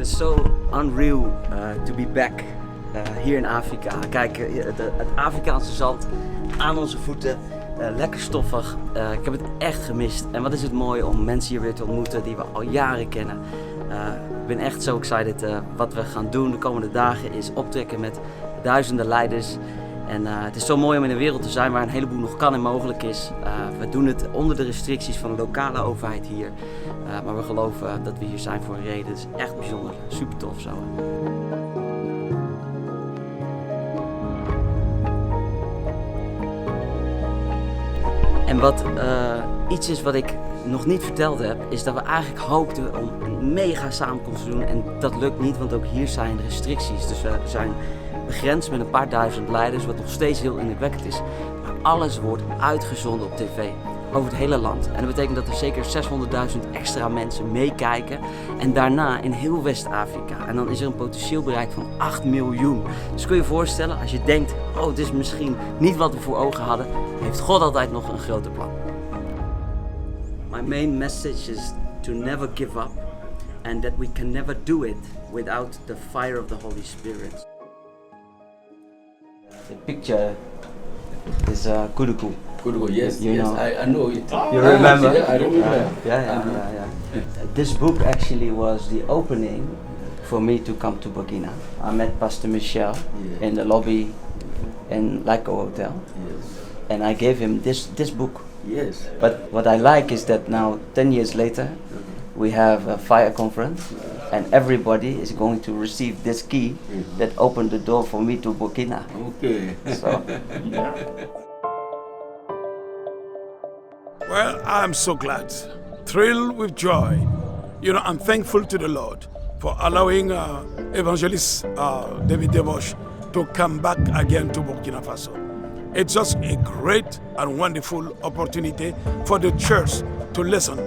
It is so unreal to be back hier in Afrika. Kijk, het Afrikaanse zand aan onze voeten, lekker stoffig. Ik heb het echt gemist. En wat is het mooi om mensen hier weer te ontmoeten die we al jaren kennen. Ik ben echt zo excited. Wat we gaan doen de komende dagen is optrekken met duizenden leiders. En het is zo mooi om in een wereld te zijn waar een heleboel nog kan en mogelijk is. We doen het onder de restricties van de lokale overheid hier. Maar we geloven dat we hier zijn voor een reden. Het is echt bijzonder. Super tof zo. En wat iets is wat ik nog niet verteld heb, is dat we eigenlijk hoopten om een mega samenkomst te doen. En dat lukt niet, want ook hier zijn restricties. Dus we zijn begrensd met een paar duizend leiders, wat nog steeds heel indrukwekkend is. Maar alles wordt uitgezonden op tv, over het hele land. En dat betekent dat er zeker 600.000 extra mensen meekijken. En daarna in heel West-Afrika. En dan is er een potentieel bereik van 8 miljoen. Dus kun je je voorstellen, als je denkt, oh, het is misschien niet wat we voor ogen hadden, heeft God altijd nog een groter plan. My main message is to never give up. And that we can never do it without the fire of the Holy Spirit. The picture is Kuduku. Kuduku, yes, you yes, know. I know it. You remember? Yeah, I remember. Yeah. This book actually was the opening for me to come to Burkina. I met Pastor Michel in the lobby in Lyco Hotel. Yes. And I gave him this book. Yes. But what I like is that now, 10 years later, we have a fire conference. And everybody is going to receive this key that opened the door for me to Burkina. Okay. So. Well, I'm so glad, thrilled with joy. You know, I'm thankful to the Lord for allowing Evangelist David Devosh to come back again to Burkina Faso. It's just a great and wonderful opportunity for the church to listen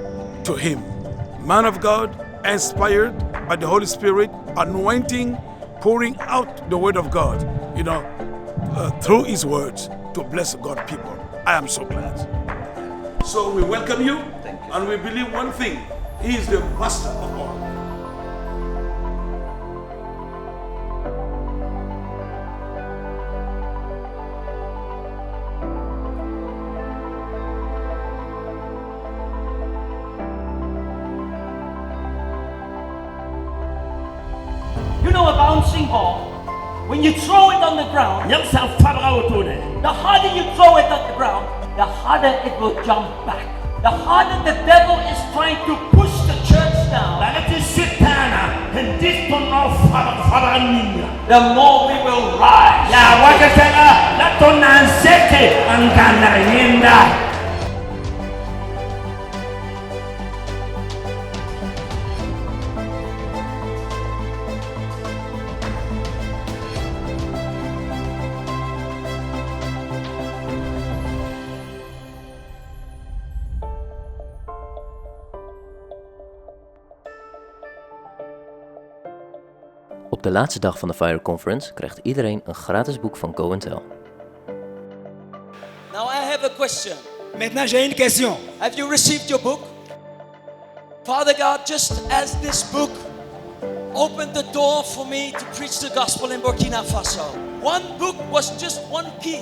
to him. Man of God, inspired by the Holy Spirit, anointing, pouring out the word of God, you know, through his words to bless God's people. I am so glad. So we welcome you, and we believe one thing, he is the master of all. You know a bouncing ball, when you throw it on the ground, the harder you throw it on the ground, the harder it will jump back. The harder the devil is trying to push the church down, the more we will rise. Op de laatste dag van de Fire Conference krijgt iedereen een gratis boek van Go and Tell. Now I have a question. Maintenant, j'ai une question. Have you received your book? Father God, just as this book opened the door for me to preach the gospel in Burkina Faso. One book was just one key.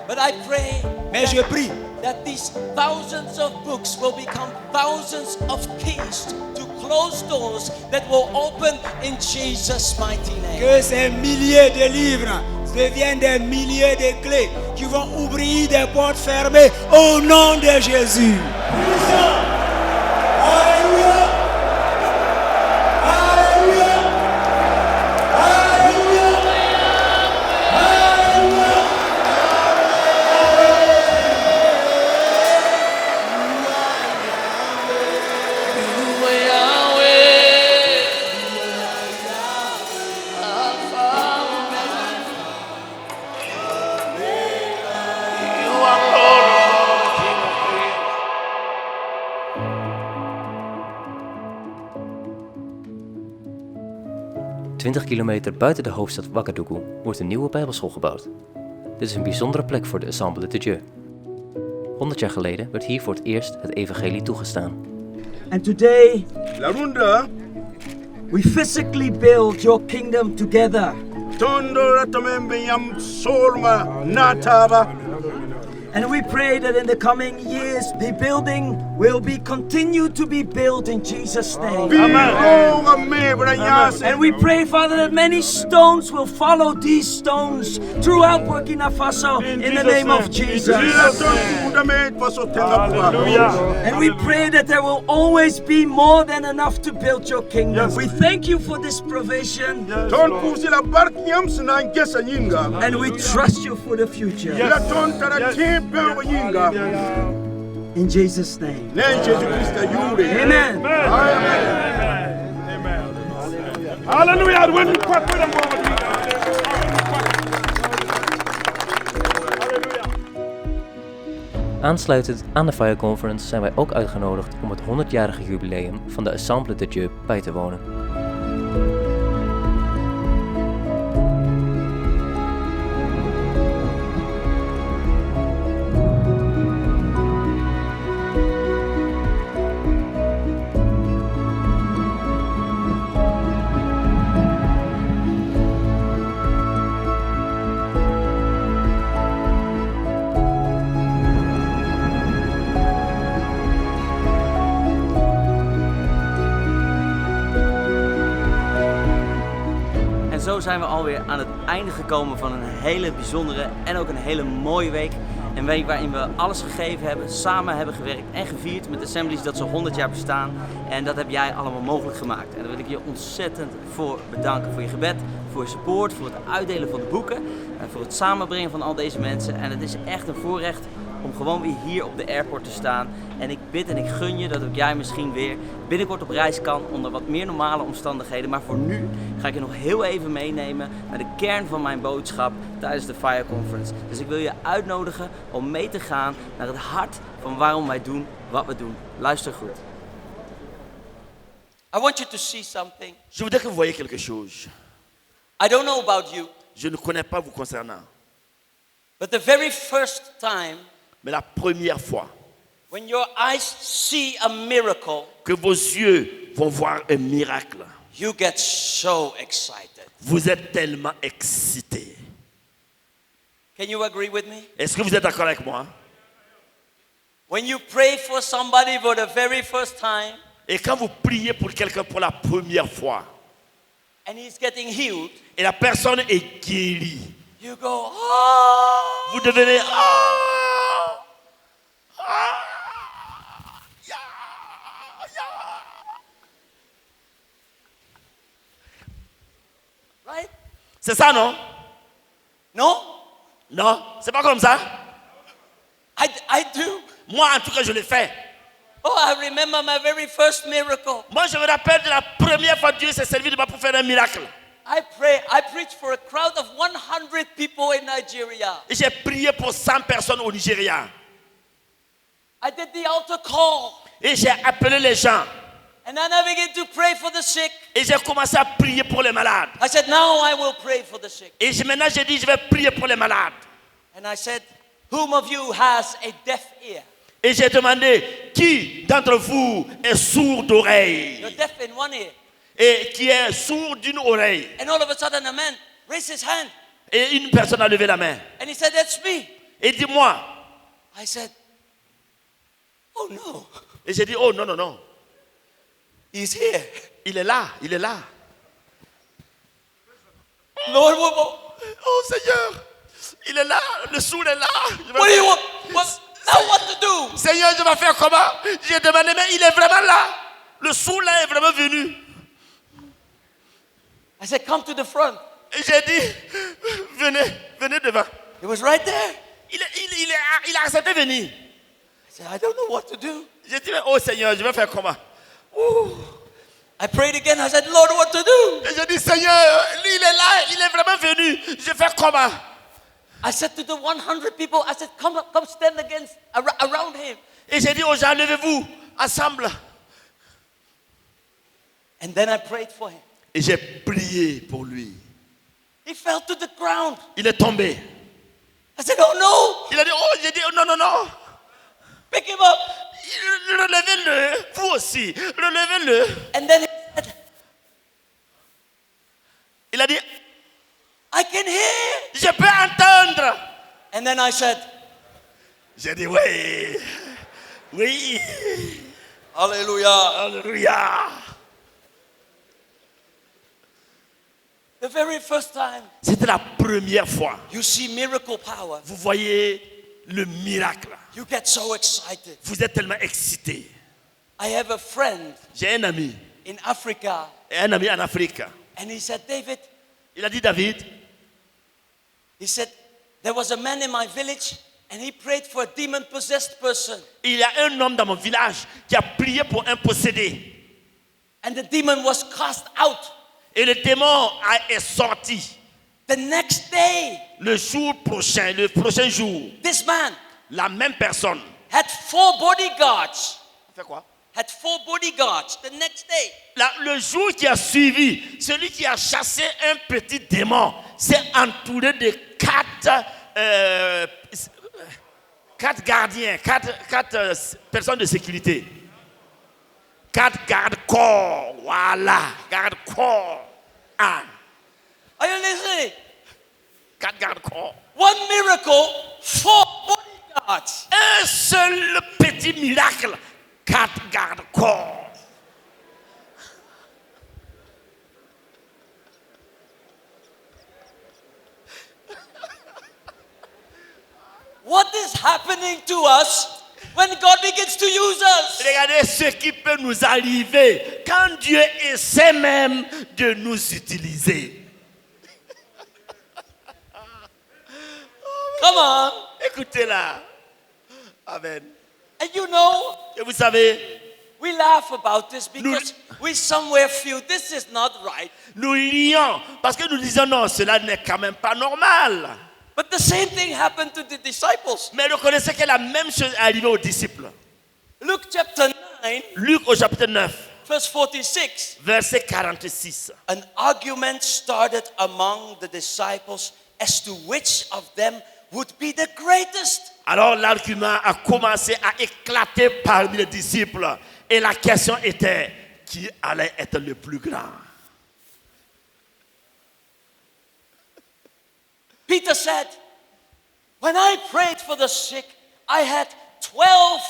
But I pray Mais je prie that these thousands of books will become thousands of keys to close doors that will open in Jesus' mighty name. que ces milliers de livres deviennent des milliers de clés qui vont ouvrir des portes fermées au nom de Jésus. You are Lord, King of Kings. 20 kilometer buiten de hoofdstad Ouagadougou wordt een nieuwe bijbelschool gebouwd. Dit is een bijzondere plek voor de Assemblée de Dieu. 100 jaar geleden werd hier voor het eerst het evangelie toegestaan. And today, Larunda we physically build your kingdom together. Tondo ratomembe yam solma nataba. And we pray that in the coming years, the building will be continued to be built in Jesus' name. And we pray, Father, that many stones will follow these stones throughout Burkina Faso in the name of Jesus. And we pray that there will always be more than enough to build your kingdom. We thank you for this provision. And we trust you for the future. In Jesus' name. Amen. Hallelujah. Aansluitend aan de Fire Conference zijn wij ook uitgenodigd om het 100-jarige jubileum van de Assemblée de Dieu bij te wonen. Zo zijn we alweer aan het einde gekomen van een hele bijzondere en ook een hele mooie week. Een week waarin we alles gegeven hebben, samen hebben gewerkt en gevierd met Assemblies dat ze 100 jaar bestaan. En dat heb jij allemaal mogelijk gemaakt. En daar wil ik je ontzettend voor bedanken. Voor je gebed, voor je support, voor het uitdelen van de boeken. En voor het samenbrengen van al deze mensen. En het is echt een voorrecht om gewoon weer hier op de airport te staan. En ik bid en ik gun je dat ook jij misschien weer binnenkort op reis kan onder wat meer normale omstandigheden. Maar voor nu ga ik je nog heel even meenemen naar de kern van mijn boodschap tijdens de Fire Conference. Dus ik wil je uitnodigen om mee te gaan naar het hart van waarom wij doen wat we doen. Luister goed. I want you to see something. Je voudrais que vous voyez quelque chose. I don't know about you, Je ne connais pas vous concernant. but the very first time Mais la première fois when your eyes see a miracle, que vos yeux vont voir un miracle, you get so excited. vous êtes tellement excité. Can you agree with me? Est-ce que vous êtes d'accord avec moi? When you pray for somebody for the very first time Et quand vous priez pour quelqu'un pour la première fois, and he's getting healed, et la personne est guérie, you go, oh! vous devenez Right? C'est ça, non? No? Non, c'est pas comme ça. I do. Moi, en tout cas, je l'ai fait. Oh, I remember my very first miracle. Moi, je me rappelle de la première fois que Dieu s'est servi de moi pour faire un miracle. I preached for a crowd of 100 people in Nigeria. Et j'ai prié pour 100 personnes au Nigeria. I did the altar call. Et j'ai appelé les gens. And then I began to pray for the sick. Et j'ai commencé à prier pour les malades. I said, now I will pray for the sick. Et maintenant, j'ai dit, je vais prier pour les malades. And I said, whom of you has a deaf ear? Et j'ai demandé, qui d'entre vous est sourd d'oreille? You're deaf in one ear. Et qui est sourd d'une oreille? And all of a sudden a man raised his hand. Et une personne a levé la main. And he said, that's me. Et dis-moi. I said, oh no, Et j'ai dit, oh non, non, non. he's here. Il est là, il est là. Lord, Oh Seigneur, il est là, le sourd est là. what do you want? Now what to do? Seigneur, je vais faire comment? J'ai demandé, mais il est vraiment là. Le sourd là est vraiment venu. I said, come to the front. Et j'ai dit, venez devant. He was right there. Il a accepté de venir. I said, I don't know what to do. J'ai dit, oh Seigneur, je vais faire comment? I prayed again. I said, Lord, what to do? Et j'ai dit, Seigneur, lui il est là, il est vraiment venu. Je vais faire comment? I said to the 100 people, I said, come stand around him. Et j'ai dit aux gens, levez-vous, ensemble. And then I prayed for him. Et j'ai prié pour lui. He fell to the ground. Il est tombé. I said, oh no, Il a dit, oh, j'ai dit, oh, non, non, non. pick him up. Relevez-le, vous aussi, relevez-le. And then he said, a dit, I can hear. je peux entendre. And then I said, J'ai dit, oui, oui, Hallelujah. alléluia. The very first time C'était la première fois. you see miracle power, Vous voyez le miracle. you get so excited. Vous êtes tellement excité. I have a friend J'ai un ami in Africa, en Afrique. and he said, David, Il a dit, David, he said, there was a man in my village, and he prayed for a demon-possessed person. il y a un homme dans mon village qui a prié pour un possédé. And the demon was cast out. Et le démon est sorti. The next day, Le prochain jour, this man la même personne. had 4 bodyguards. Fait quoi? Had 4 bodyguards the next day. Le jour qui a suivi, celui qui a chassé un petit démon s'est entouré de 4 gardiens, 4 personnes de sécurité. 4 gardes-corps, voilà, gardes-corps. Are you listening? 4 gardes-corps. One miracle, 4 bodyguards. Un seul petit miracle, 4 gardes-corps. What is happening to us when God begins to use us? Regardez ce qui peut nous arriver quand Dieu essaie même de nous utiliser. Come on. Écoutez là. Amen. And you know, Et vous savez, we laugh about this because we somewhere feel this is not right. nous rions parce que nous disons non, cela n'est quand même pas normal. But the same thing happened to the disciples. Mais reconnaissez que la même chose est arrivée aux disciples. Luke chapter 9, Luc au chapitre 9, verse 46. verset 46. An argument started among the disciples as to which of them would be the greatest. Alors l'argument a commencé à éclater parmi les disciples. Et la question était, qui allait être le plus grand? Peter said, when I prayed for the sick, I had 12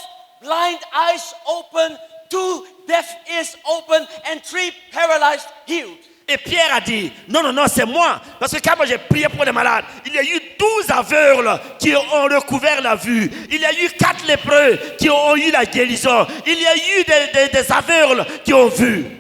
blind eyes open, 2 deaf ears open, and 3 paralyzed healed. Et Pierre a dit, non, c'est moi. Parce que quand moi j'ai prié pour les malades, il y a eu 12 aveugles qui ont recouvert la vue. Il y a eu 4 lépreux qui ont eu la guérison. Il y a eu des aveugles qui ont vu.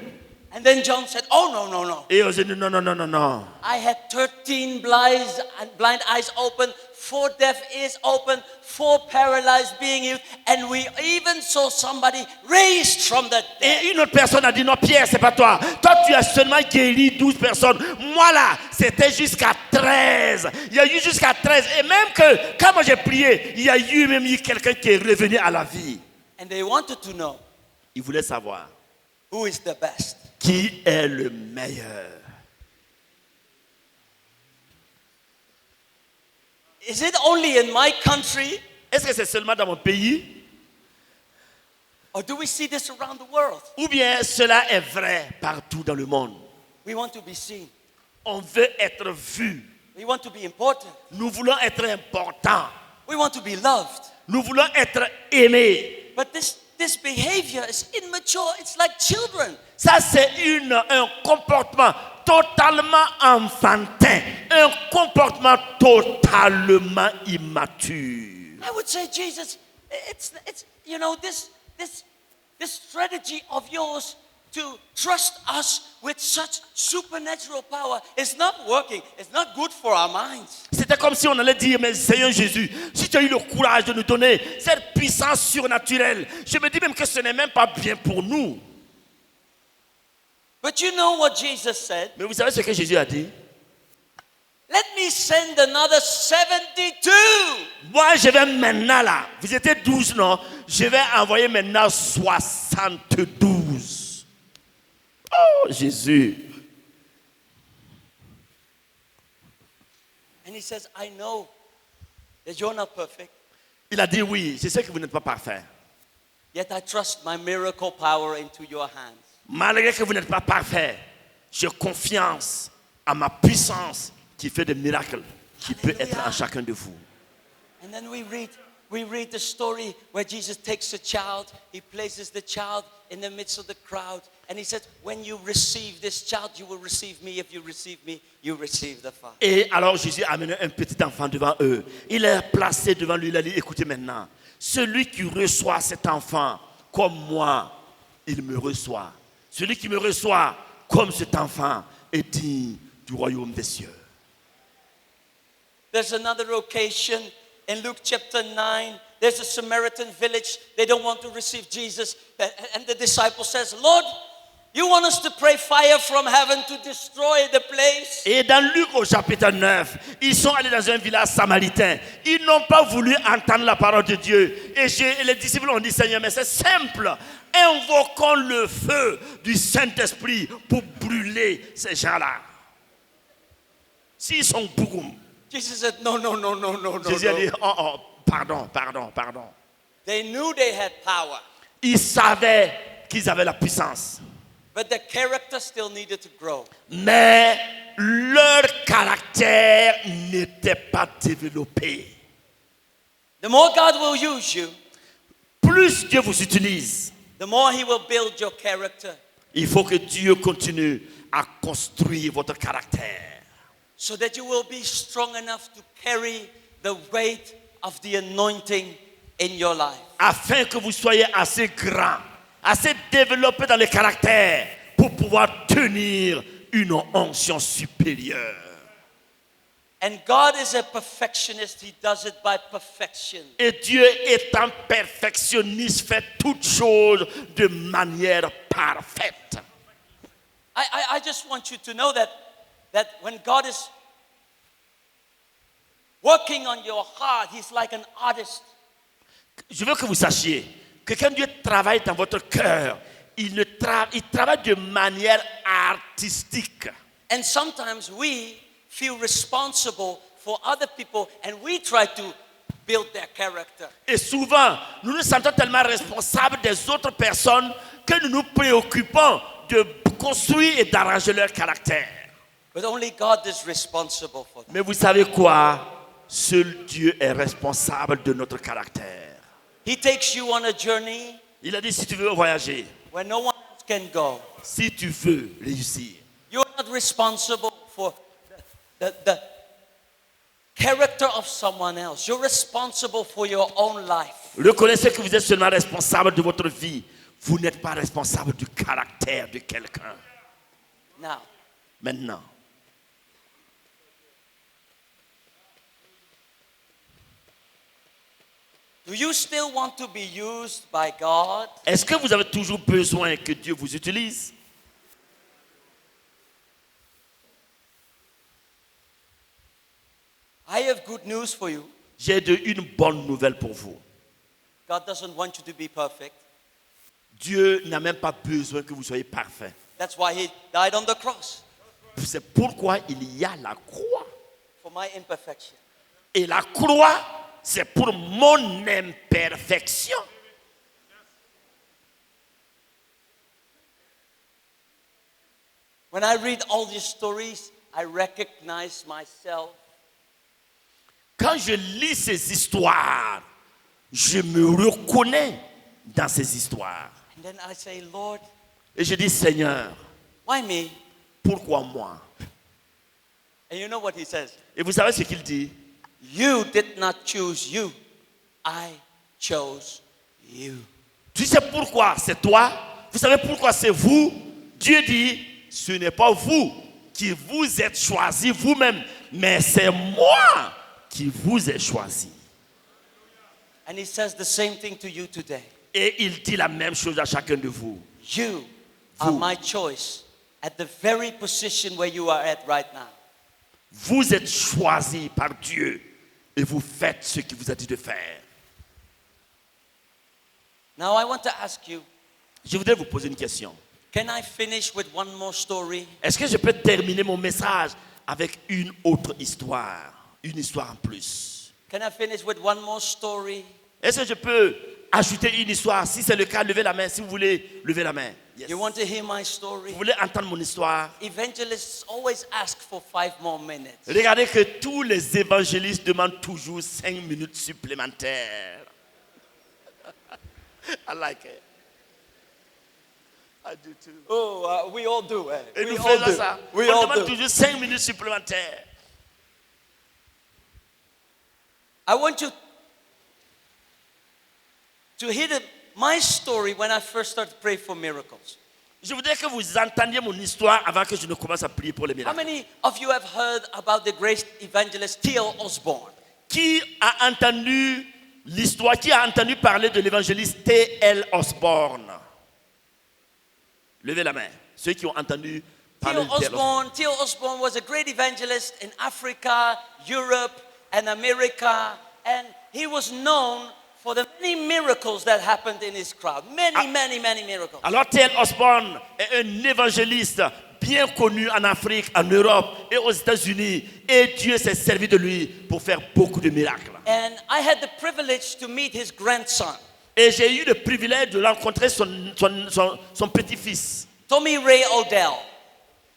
And then John said, oh, no. Et ils ont dit, non. I had 13 blind eyes open, 4 deaf ears open, 4 paralyzed being healed, and we even saw somebody raised from the dead. Et une autre personne a dit, non, Pierre, c'est pas toi. Toi, tu as seulement guéri 12 personnes. Moi, là, c'était jusqu'à 13. Il y a eu jusqu'à 13. Et même que, quand moi j'ai prié, il y a eu même quelqu'un qui est revenu à la vie. And they wanted to know, Il voulait savoir who is the best? qui est le meilleur. Is it only in my country, Est-ce que c'est seulement dans mon pays? or do we see this around the world? Ou bien cela est vrai partout dans le monde? We want to be seen. On veut être vu. We want to be important. Nous voulons être importants. We want to be loved. Nous voulons être aimés. But this behavior is immature. It's like children. Ça, c'est un comportement totalement enfantin. Un comportement totalement immature. I would say, Jesus, it's you know, this strategy of yours to trust us with such supernatural power is not working. It's not good for our minds. C'était comme si on allait dire, mais Seigneur Jésus, si tu as eu le courage de nous donner cette puissance surnaturelle, je me dis même que ce n'est même pas bien pour nous. But you know what Jesus said? Mais vous savez ce que Jésus a dit? Let me send another 72. Moi, je vais maintenant là. Vous étiez 12, non? Je vais envoyer maintenant 72. Oh, Jésus. And he says, I know that you're not perfect, Il a dit oui, je sais que vous n'êtes pas parfait. yet I trust my miracle power into your hands. Malgré que vous n'êtes pas parfait, j'ai confiance à ma puissance qui fait des miracles, qui peut être en chacun de vous. And then we read the story where Jesus takes a child, he places the child in the midst of the crowd, and he said, when you receive this child, you will receive me. If you receive me, you receive the Father. Et alors Jésus a amené un petit enfant devant eux. Il l'a placé devant lui. Il a dit, écoutez maintenant, celui qui reçoit cet enfant comme moi, il me reçoit. Celui qui me reçoit comme cet enfant est digne du royaume des cieux. There's another occasion in Luke chapter 9. There's a Samaritan village. They don't want to receive Jesus. And the disciple says, Lord, you want us to pray fire from heaven to destroy the place? Et dans Luc au chapitre 9, ils sont allés dans un village samaritain. Ils n'ont pas voulu entendre la parole de Dieu. Et les disciples ont dit, Seigneur, mais c'est simple. Invoquons le feu du Saint-Esprit pour brûler ces gens-là. S'ils sont bougoum. Jesus said, no. Jésus a dit, oh, pardon. They knew they had power, Ils savaient qu'ils avaient la puissance. but the character still needed to grow. Mais leur caractère n'était pas développé. The more God will use you, Plus Dieu vous utilise, the more He will build your character, il faut que Dieu continue à construire votre caractère. so that you will be strong enough to carry the weight of the anointing in your life. Afin que vous soyez assez grand, assez développé dans le caractère pour pouvoir tenir une onction supérieure. And God is a perfectionist. He does it by perfection. Et Dieu étant perfectionniste fait toutes choses de manière parfaite. I just want you to know that when God is working on your heart, He's like an artist. Je veux que vous sachiez que quand Dieu travaille dans votre cœur, il travaille de manière artistique. And sometimes we feel responsible for other people and we try to build their character. Et souvent, nous nous sentons tellement responsables des autres personnes que nous nous préoccupons de construire et d'arranger leur caractère. But only God is responsible for that. Mais vous savez quoi? Seul Dieu est responsable de notre caractère. He takes you on a journey Il a dit, si tu veux voyager, where no one else can go. si tu veux réussir, You're not responsible for the character of someone else. You're responsible for your own life. reconnaissez que vous êtes seulement responsable de votre vie. Vous n'êtes pas responsable du caractère de quelqu'un. Now, Maintenant, do you still want to be used by God? est-ce que vous avez toujours besoin que Dieu vous utilise? I have good news for you. J'ai une bonne nouvelle pour vous. God doesn't want you to be perfect. Dieu n'a même pas besoin que vous soyez parfait. That's why He died on the cross, C'est pourquoi il y a la croix. for my imperfection. Et la croix, c'est pour mon imperfection. When I read all these stories, I recognize myself. Quand je lis ces histoires, je me reconnais dans ces histoires. And then I say, Lord, Et je dis, Seigneur, why me? pourquoi moi? And you know what He says? Et vous savez ce qu'il dit? You did not choose you. I chose you. Tu sais pourquoi c'est toi? Vous savez pourquoi c'est vous? Dieu dit, ce n'est pas vous qui vous êtes choisi vous-même, mais c'est moi qui vous ai choisi. And He says the same thing to you today. Et il dit la même chose à chacun de vous. You are my choice at the very position where you are at right now. Vous êtes choisi par Dieu et vous faites ce qu'il vous a dit de faire. Now I want to ask you, Je voudrais vous poser une question. can I finish with one more story? Est-ce que je peux terminer mon message avec une autre histoire? Une histoire en plus. Can I finish with one more story? Est-ce que je peux ajouter une histoire? Si c'est le cas, levez la main. Si vous voulez, levez la main. Yes. You want to hear my story? Vous voulez entendre mon histoire? Evangelists always ask for 5 more minutes. Regardez que tous les évangélistes demandent toujours 5 minutes supplémentaires. I like it. I do too. Oh, we all do. Et We nous all faisons do. ça. We On all demande do. toujours 5 minutes supplémentaires. I want you to hear my story when I first started to pray for miracles. Je voudrais que vous entendiez mon histoire avant que je ne commence à prier pour les How miracles. many of you have heard about the great evangelist T.L. Osborne? Qui a entendu l'histoire, qui a entendu parler de l'évangéliste T.L. Osborne? Levez la main. Ceux qui ont entendu parler de T.L. Osborne. T.L. Osborne was a great evangelist in Africa, Europe, and America, and he was known for the many miracles that happened in his crowd. Many miracles. Alors T.L. Osborne est un évangéliste bien connu en Afrique, en Europe et aux États-Unis. Et Dieu s'est servi de lui pour faire beaucoup de miracles. And I had the privilege to meet his grandson, Et j'ai eu le privilège de rencontrer son petit-fils, Tommy Ray Odell.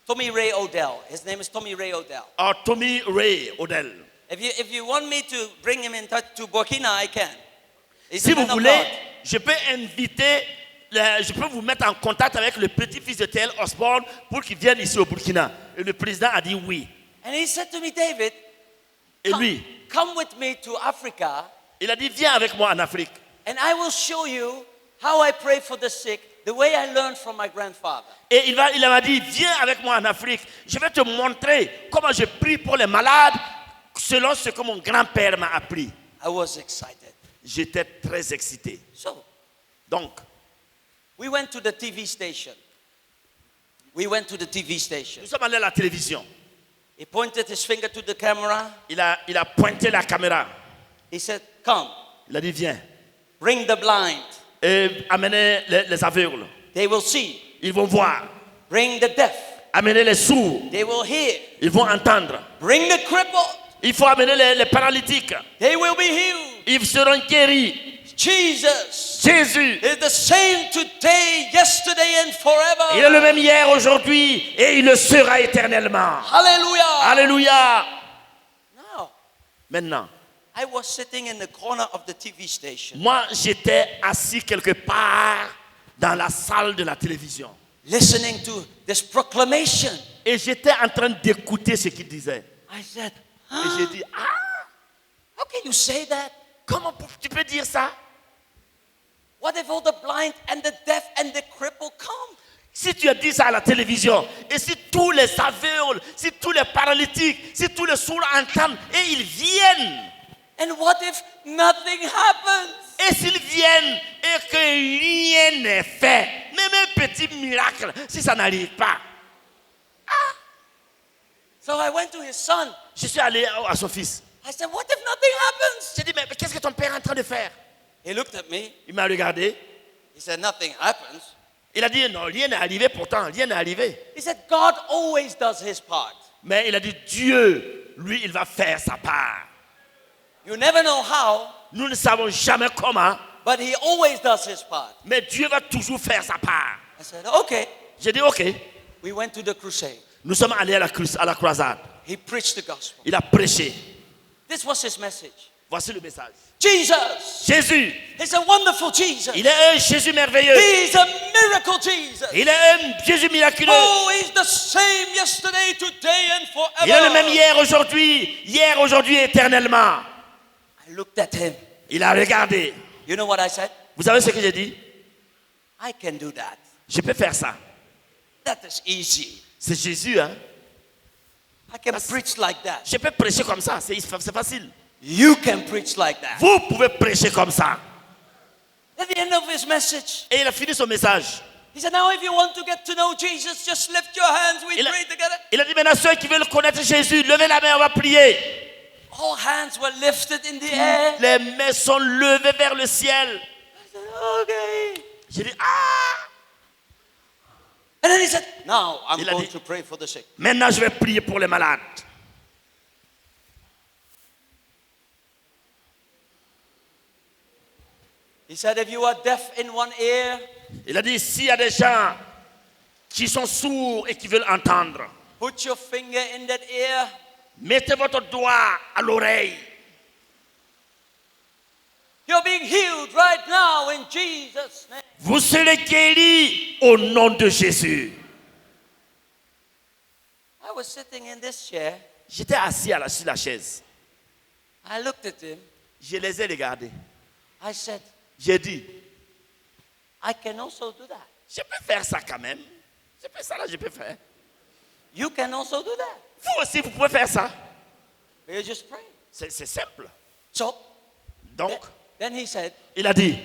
Tommy Ray Odell. His name is Tommy Ray Odell. Tommy Ray Odell. If you want me to bring him in touch to Burkina, I can. He's Si a vous man of voulez, God. je peux vous mettre en contact avec le petit-fils de T.L. Osborne pour qu'il vienne ici au Burkina. Et le président a dit oui. And he said to me, David, Et lui, come with me to Africa, il a dit viens avec moi en Afrique. and I will show you how I pray for the sick, the way I learned from my grandfather. Et il m'a dit viens avec moi en Afrique. Je vais te montrer comment je prie pour les malades selon ce que mon grand-père m'a appris. I was excited. J'étais très excité. So Donc, we went to the TV station. We went to the TV station. nous sommes allés à la télévision. He pointed his finger to the camera. Il a pointé la caméra. He said, come, Il a dit viens. bring the blind. Et amenez les aveugles. They will see. Ils vont voir. Bring the deaf. Amenez les sourds. They will hear. Ils vont entendre. Bring the crippled. Il faut amener les paralytiques. They will be healed. Ils seront guéris. Jesus Jésus, is the same today, yesterday, and forever. il est le même hier, aujourd'hui et il le sera éternellement. Hallelujah. Alléluia. Now, Maintenant, I was sitting in the corner of the TV station, moi j'étais assis quelque part dans la salle de la télévision. listening to this proclamation. Et j'étais en train d'écouter ce qu'il disait. I said, Et j'ai dit, how can you say that? comment tu peux dire ça? What if all the blind and the deaf and the crippled come? Si tu as dit ça à la télévision, et si tous les aveugles, si tous les paralytiques, si tous les sourds entendent, et ils viennent, And what if nothing happens? et s'ils viennent, et que rien n'est fait, même un petit miracle, si ça n'arrive pas. So I went to his son. Je suis allé à son fils. I said, what if nothing happens? J'ai dit, mais qu'est-ce que ton père est en train de faire? He looked at me. Il m'a regardé. He said, nothing happens. Il a dit, non, rien n'est arrivé pourtant, rien n'est arrivé. He said, God always does his part. Mais il a dit, Dieu, lui, il va faire sa part. You never know how, Nous ne savons jamais comment, but he always does his part. mais Dieu va toujours faire sa part. I said, okay. J'ai dit, ok. We went to the crusade. Nous sommes allés à la croisade. He preached the gospel. Il a prêché. This was his message. Voici le message. Jesus. Jésus, He's a wonderful Jesus. il est un Jésus merveilleux. He's a miracle Jesus. Il est un Jésus miraculeux. Oh, he's the same yesterday, today, and forever. Il est le même hier, aujourd'hui, éternellement. I looked at him. Il a regardé. You know what I said? Vous savez ce que j'ai dit? I can do that. Je peux faire ça. That is easy. C'est Jésus, hein? I can preach like that. Je peux prêcher comme ça, c'est facile. You can preach like that. Vous pouvez prêcher comme ça. At the end of his message, Et il a fini son message. he said, now if you want to get to know Jesus, just lift your hands. We Il a, pray together. il a dit maintenant ceux qui veulent connaître Jésus, levez la main, on va prier. All hands were lifted in the air. Les mains sont levées vers le ciel. I said, okay. J'ai dit, And then he said, now I'm Il a going dit- to pray for the sick. maintenant je vais prier pour les malades. He said, if you are deaf in one ear, Il a dit, s'il y a des gens qui sont sourds et qui veulent entendre. Put your finger in that ear. Mettez votre doigt à l'oreille. You're being healed right now in Jesus' name. Vous serez guéris au nom de Jésus. I was sitting in this chair. J'étais assis sur la chaise. I looked at him. Je les ai regardés. I said, J'ai dit, I can also do that. je peux faire ça quand même. Je peux ça là, je peux faire. You can also do that. Vous aussi, vous pouvez faire ça. You just pray. C'est simple. So, Donc, then he said, il a dit,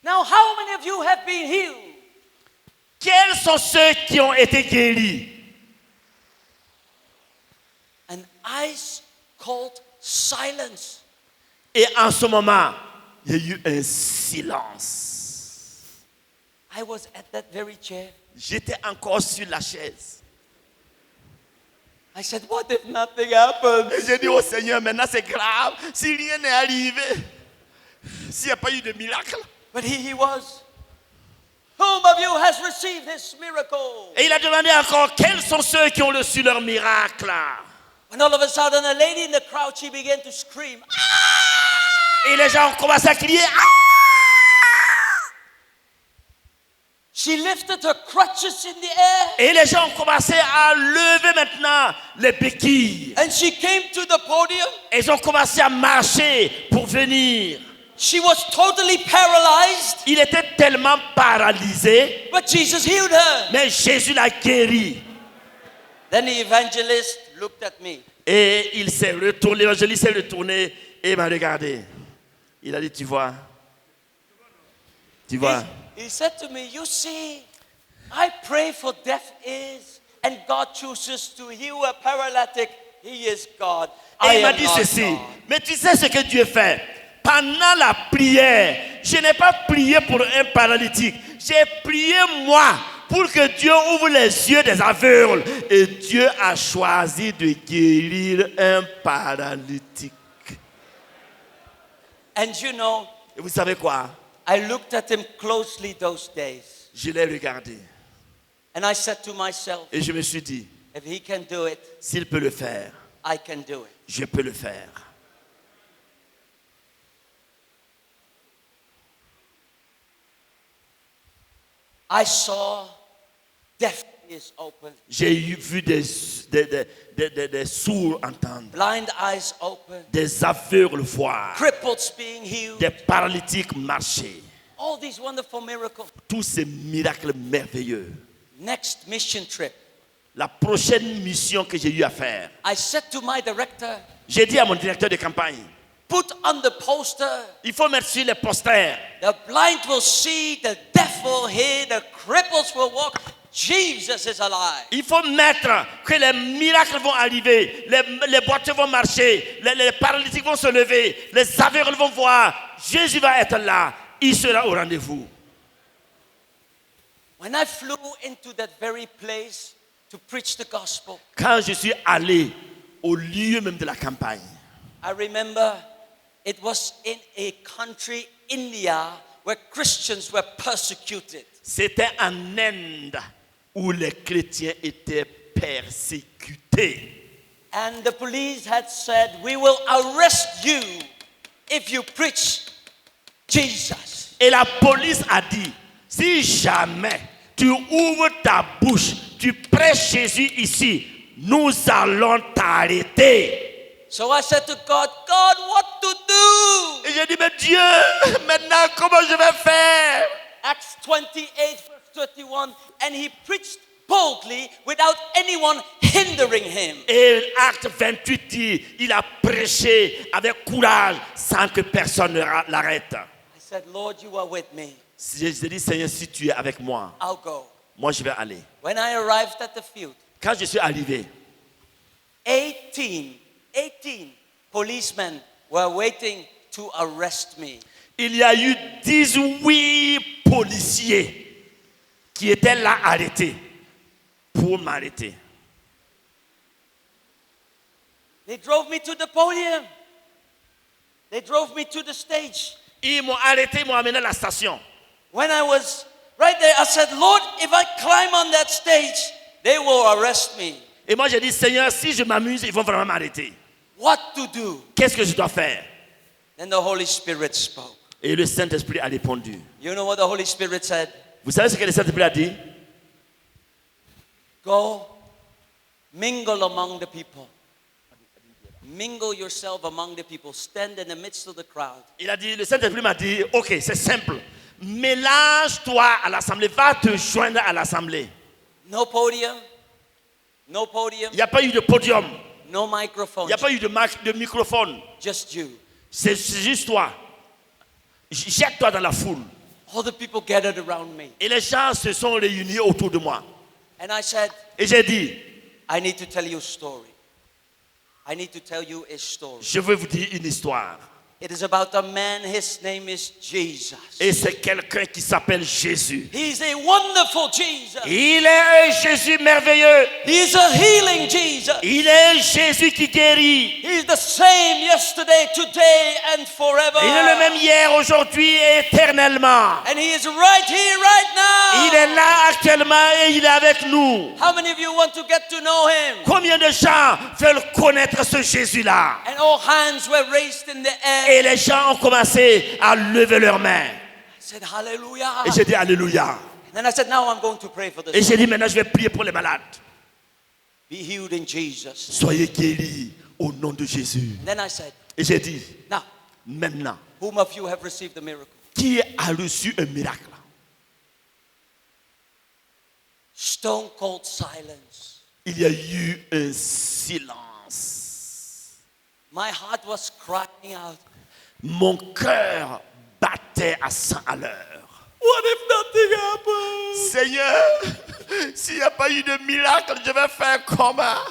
now how many of you have been healed? quels sont ceux qui ont été guéris? An ice cold silence. Et en ce moment, il y a eu un silence. I was at that very chair. J'étais encore sur la chaise. I said, what if nothing happens? Et j'ai dit au Seigneur, maintenant c'est grave. Si rien n'est arrivé, s'il n'y a pas eu de miracle. But he was. Whom of you has received this miracle? Et il a demandé encore, quels sont ceux qui ont reçu leur miracle? And all of a sudden, a lady in the crowd, she began to scream. Et les gens ont commencé à crier. Ah! She lifted her crutches in the air. Et les gens ont commencé à lever maintenant les béquilles. And she came to the podium. Et ils ont commencé à marcher pour venir. She was totally paralyzed. Il était tellement paralysé, But Jesus healed her. mais Jésus l'a guéri. Then the evangelist looked at me. Et il s'est retourné, l'évangéliste s'est retourné et m'a regardé. Il a dit, tu vois, He said to me, you see, I pray for deaf ears and God chooses to heal a paralytic. He is God. Et I il m'a am dit not ceci, God. mais tu sais ce que Dieu fait? Pendant la prière, je n'ai pas prié pour un paralytique. J'ai prié moi pour que Dieu ouvre les yeux des aveugles. Et Dieu a choisi de guérir un paralytique. And you know, Et vous savez quoi? I looked at him closely those days. Je l'ai regardé. And I said to myself, Et je me suis dit, if he can do it, s'il peut le faire, I can do it. je peux le faire. I saw deaf ears open, J'ai vu des sourds entendre, blind eyes open, des aveugles voir, cripples being healed. des paralytiques marcher. All these wonderful miracles. Tous ces miracles merveilleux. Next mission trip, La prochaine mission que j'ai eu à faire, I said to my director, j'ai dit à mon directeur de campagne, put on the poster, il faut mettre sur les posters. the blind will see, the deaf will hear, the cripples will walk. Jesus is alive. Il faut mettre que les miracles vont arriver, les boiteux vont marcher, les paralytiques vont se lever, les aveugles vont voir. Jésus va être là, il sera au rendez-vous. When I flew into that very place to preach the gospel, Quand je suis allé au lieu même de la campagne, I remember it was in a country, India, where Christians were persecuted. c'était en Inde où les chrétiens étaient persécutés. And the police had said, we will arrest you if you preach Jesus. Et la police a dit, si jamais tu ouvres ta bouche, tu prêches Jésus ici, nous allons t'arrêter. So I said to God, God, what to do? Et j'ai dit, mais Dieu, maintenant comment je vais faire? Acts 28, verse 31, and he preached boldly without anyone hindering him. Et acte 28 dit, il a prêché avec courage sans que personne ne l'arrête. I said, Lord, you are with me. J'ai dit, Seigneur, si tu es avec moi, I'll go. moi je vais aller. When I arrived at the field, Quand je suis arrivé, 18 policemen were waiting to arrest me. il y a eu 18 policiers qui étaient là arrêtés pour m'arrêter. They drove me to the podium. They drove me to the stage. Ils m'ont arrêté, ils m'ont amené à la station. When I was right there, I said, Lord, if I climb on that stage, they will arrest me. Et moi, j'ai dit, Seigneur, si je m'amuse, ils vont vraiment m'arrêter. What to do? Qu'est-ce que je dois faire? Then the Holy Spirit spoke. Et le Saint-Esprit a répondu. You know what the Holy Spirit said? Vous savez ce que le Saint-Esprit a dit? Go, mingle among the people. Mingle yourself among the people. Stand in the midst of the crowd. Il a dit, le Saint-Esprit m'a dit, ok, c'est simple. Mélange-toi à l'assemblée. Va te joindre à l'assemblée. No podium. No podium. Il n'y a pas eu de podium. No Il microphone. n'y a pas eu de microphone. Just you. C'est juste toi. Jette-toi dans la foule. All the people gathered around me. Et les gens se sont réunis autour de moi. And I said, Et j'ai dit, I need to tell you a story. I need to tell you a story. je veux vous dire une histoire. It is about a man, his name is Jesus. Et c'est quelqu'un qui s'appelle Jésus. He's a wonderful Jesus. Il est un Jésus merveilleux. He's a healing Jesus. Il est un Jésus qui guérit. He's the same yesterday, today, and forever. Il est le même hier, aujourd'hui et éternellement. And he is right here, right now. Il est là actuellement et il est avec nous. How many of you want to get to know him? Combien de gens veulent connaître ce Jésus-là? And all hands were raised in the air. Et les gens ont commencé à lever leurs mains. I said, hallelujah. Et j'ai dit Alléluia. And I said, now I'm going to pray for Et this. j'ai dit maintenant je vais prier pour les malades. Be healed in Jesus. Soyez guéris au nom de Jésus. And then I said, Et j'ai dit now, maintenant, whom of you have received the miracle? qui a reçu un miracle? Stone cold silence. Il y a eu un silence. My heart was crying out. Mon cœur battait à 100 à l'heure. What if nothing happens? Seigneur, s'il n'y a pas eu de miracle, je vais faire comment?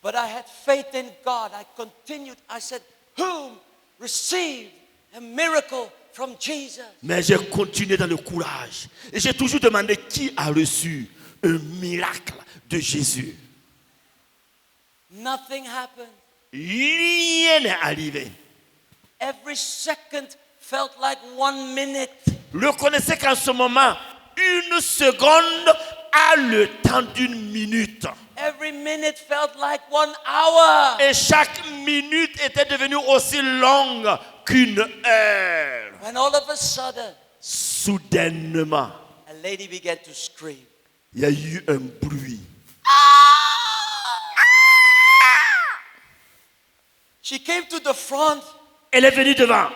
But I had faith in God. I continued. I said, whom received a miracle from Jesus? Mais j'ai continué dans le courage. Et j'ai toujours demandé qui a reçu un miracle de Jésus. Nothing happened. Rien n'est arrivé. Every second felt like 1 minute. Reconnaissez qu'en ce moment, une seconde a le temps d'une minute. Every minute felt like 1 hour. Et chaque minute était devenue aussi longue qu'une heure. When all of a sudden, Soudainement, a lady began to scream. il y a eu un bruit. She came to the front, Elle est venue devant.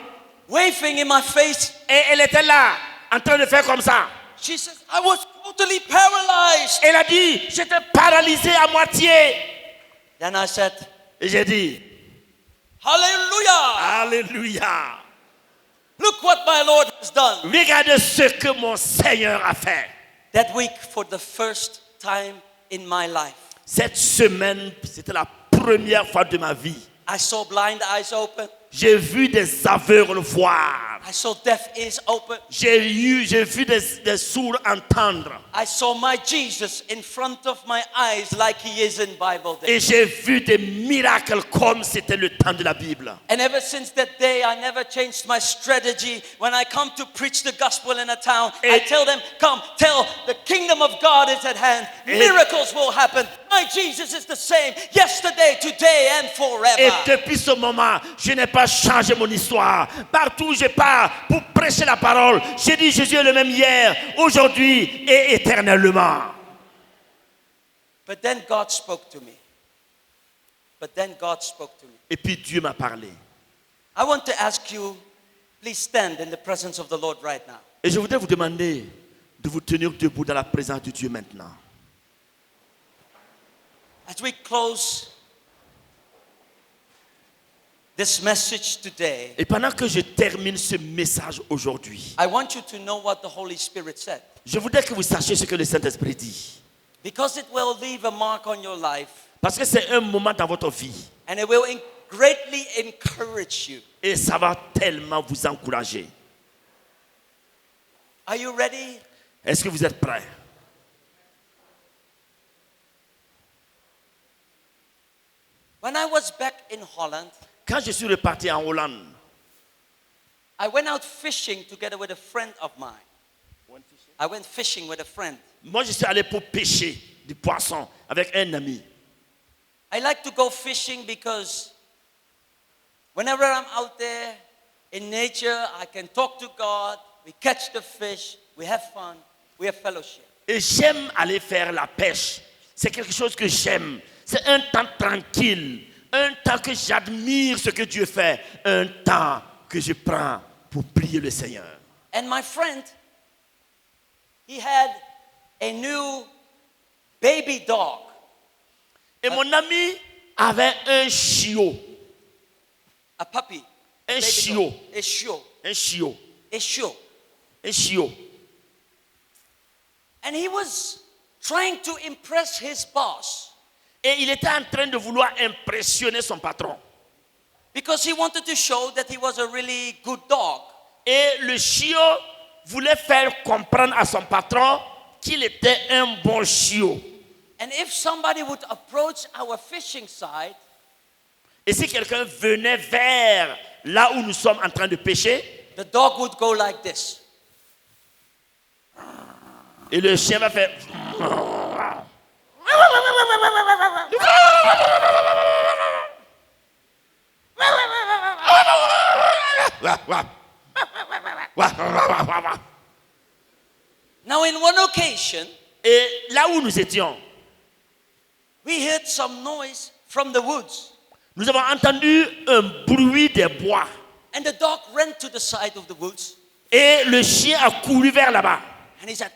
waving in my face. Et elle était là, en train de faire comme ça. She says, I was totally paralyzed. Elle a dit, j'étais paralysé à moitié. Then I said, Et j'ai dit, hallelujah. Alléluia. Look what my Lord has done. Regardez ce que mon Seigneur a fait. That week, for the first time in my life, Cette semaine, c'était la première fois de ma vie. I saw blind eyes open. J'ai vu des aveugles voir. I saw deaf ears open. J'ai vu des sourds entendre. I saw my Jesus in front of my eyes like he is in Bible days. Et j'ai vu des miracles comme c'était le temps de la Bible. And ever since that day, I never changed my strategy. When I come to preach the gospel in a town, I tell them, come, tell the kingdom of God is at hand. Miracles will happen. My Jesus is the same yesterday, today, and forever. Et depuis ce moment, je n'ai pas changé mon histoire. Partout où je pars pour prêcher la parole, j'ai dit Jésus est le même hier, aujourd'hui et éternellement. But then God spoke to me. Et puis Dieu m'a parlé. I want to ask you, please stand in the presence of the Lord right now. Et je voudrais vous demander de vous tenir debout dans la présence de Dieu maintenant. As we close this message today, Et pendant que je termine ce message aujourd'hui, I want you to know what the Holy Spirit said. je voudrais que vous sachiez ce que le Saint-Esprit dit. Because it will leave a mark on your life. Parce que c'est un moment dans votre vie. And it will greatly encourage you. Et ça va tellement vous encourager. Are you ready? Est-ce que vous êtes prêts? When I was back in Holland, Quand je suis reparti en Hollande, I went out fishing together with a friend of mine. I went fishing with a friend. Moi, je suis allé pour pêcher du poisson avec un ami. I like to go fishing because whenever I'm out there in nature, I can talk to God, we catch the fish, we have fun, we have fellowship. Et j'aime aller faire la pêche. C'est quelque chose que j'aime. C'est un temps tranquille. Un temps que j'admire ce que Dieu fait. Un temps que je prends pour prier le Seigneur. And my friend, he had a new baby dog. Et mon ami avait un chiot. A puppy. Un Baby chiot. dog. A chiot. Un chiot. A chiot. Un chiot. And he was trying to impress his boss Et il était en train de vouloir impressionner son patron. because he wanted to show that he was a really good dog. Et le chiot voulait faire comprendre à son patron qu'il était un bon chiot. And if somebody would approach our fishing site, Et si quelqu'un venait vers là où nous sommes en train de pêcher, the dog would go like this. et le chien va faire... Now, in one occasion, Et là où nous étions, we heard some noise from the woods, nous avons entendu un bruit des bois. and the dog ran to the side of the woods, Et le chien a couru vers là-bas. and he said,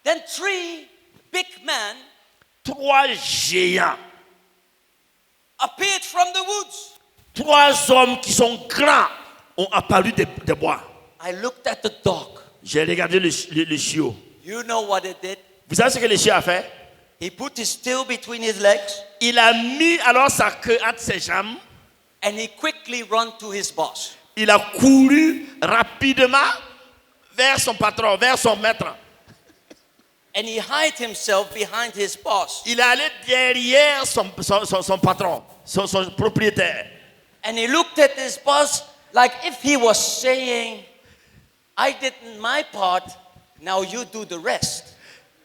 then three big men 3 géants, appeared from the woods. 3 hommes qui sont grands ont apparu des bois. I looked at the dog. J'ai regardé le chiot. You know what it did? Vous savez ce que le chien a fait? He put his tail between his legs, Il a mis alors sa queue entre ses jambes. and he quickly ran to his boss. Il a couru rapidement vers son patron, vers son maître. And he hid himself behind his boss. Il est allé derrière son patron, son propriétaire. And he looked at his boss like if he was saying, I did my part, now you do the rest.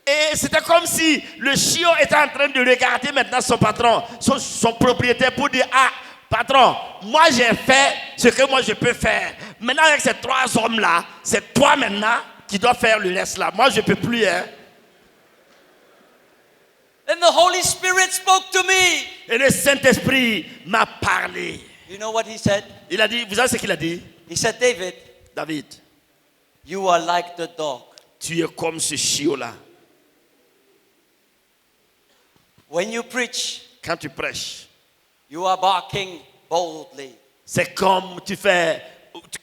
Et c'était comme si le chiot était en train de regarder maintenant son patron, son propriétaire, pour dire, ah, patron, moi j'ai fait ce que moi je peux faire. Maintenant avec ces 3 hommes-là, c'est toi maintenant qui dois faire le reste là. Moi je ne peux plus. Hein. Then the Holy Spirit spoke to me. Et le Saint-Esprit m'a parlé. You know what he said? Il a dit, vous savez ce qu'il a dit? He said, David, David, you are like the dog. tu es comme ce chiot-là. When you preach, Quand tu prêches, you are barking boldly. c'est comme tu fais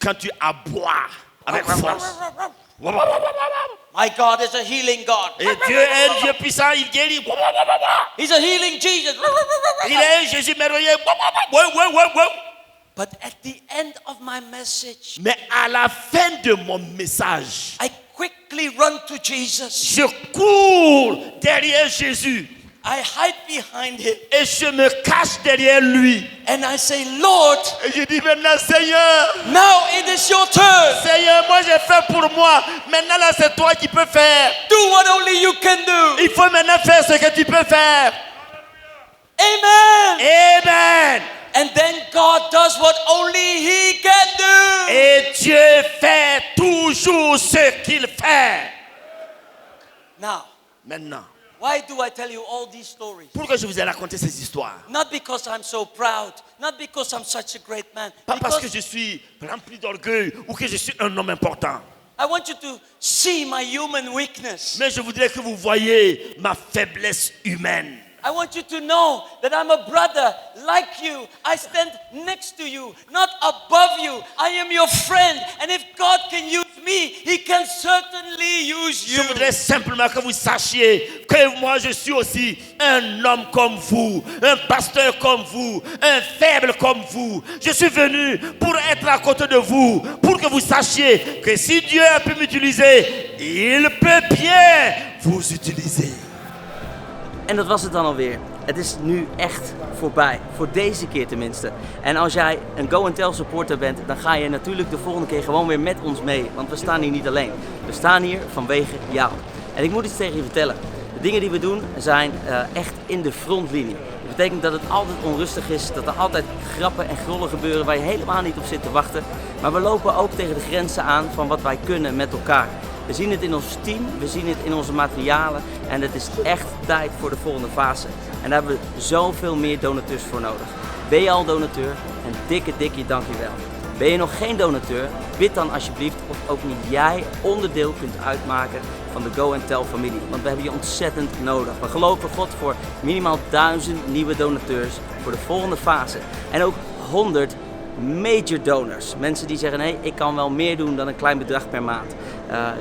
quand tu aboies avec force. My God is a healing God. Et Dieu est un Dieu puissant, il guérit. He's a healing Jesus. Il est un Jésus merveilleux. But at the end of my message, Mais à la fin de mon message, I quickly run to Jesus. je cours derrière Jésus I hide behind him. et je me cache derrière lui. And I say, Lord, Et je dis maintenant, Seigneur, now it is your turn. Seigneur, moi j'ai fait pour moi. Maintenant là, c'est toi qui peux faire. Do what only you can do. Il faut maintenant faire ce que tu peux faire. Amen. Amen. And then God does what only he can do. Et Dieu fait toujours ce qu'il fait. Now, Maintenant, why do I tell you all these stories? pourquoi je vous ai raconté ces histoires? Not because I'm so proud, not because I'm such a great man. Pas parce que Because je suis rempli d'orgueil ou que je suis un homme important. I want you to see my human weakness. Mais je voudrais que vous voyiez ma faiblesse humaine. I want you to know that I'm a brother like you. I stand next to you, not above you. I am your friend. And if God can use me, he can certainly use Je you. voudrais simplement que vous sachiez que moi je suis aussi un homme comme vous, un pasteur comme vous, un faible comme vous. Je suis venu pour être à côté de vous, pour que vous sachiez que si Dieu a pu m'utiliser, il peut bien vous utiliser. En dat was het dan alweer. Het is nu echt voorbij. Voor deze keer tenminste. En als jij een Go and Tell supporter bent, dan ga je natuurlijk de volgende keer gewoon weer met ons mee. Want we staan hier niet alleen. We staan hier vanwege jou. En ik moet iets tegen je vertellen. De dingen die we doen zijn echt in de frontlinie. Dat betekent dat het altijd onrustig is, dat er altijd grappen en grollen gebeuren waar je helemaal niet op zit te wachten. Maar we lopen ook tegen de grenzen aan van wat wij kunnen met elkaar. We zien het in ons team, we zien het in onze materialen en het is echt tijd voor de volgende fase. En daar hebben we zoveel meer donateurs voor nodig. Ben je al donateur? Een dikke dankjewel. Ben je nog geen donateur? Bid dan alsjeblieft of ook niet jij onderdeel kunt uitmaken van de Go and Tell familie. Want we hebben je ontzettend nodig. We geloven God voor minimaal 1000 nieuwe donateurs voor de volgende fase. En ook 100 major donors. Mensen die zeggen nee, ik kan wel meer doen dan een klein bedrag per maand.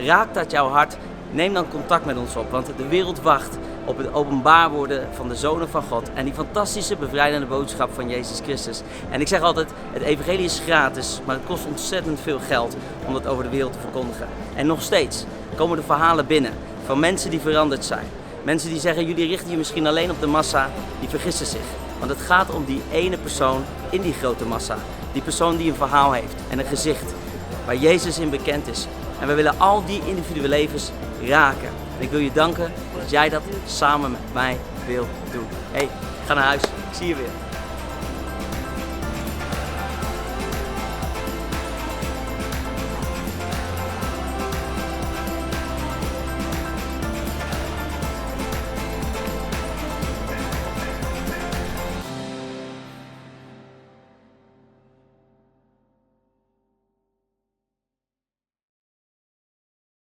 Raakt dat jouw hart? Neem dan contact met ons op. Want de wereld wacht op het openbaar worden van de Zonen van God. En die fantastische bevrijdende boodschap van Jezus Christus. En ik zeg altijd, het evangelie is gratis. Maar het kost ontzettend veel geld om dat over de wereld te verkondigen. En nog steeds komen de verhalen binnen van mensen die veranderd zijn. Mensen die zeggen, jullie richten je misschien alleen op de massa. Die vergissen zich. Want het gaat om die ene persoon in die grote massa. Die persoon die een verhaal heeft en een gezicht. Waar Jezus in bekend is. En we willen al die individuele levens raken. En ik wil je danken dat jij dat samen met mij wilt doen. Hey, ga naar huis. Ik zie je weer.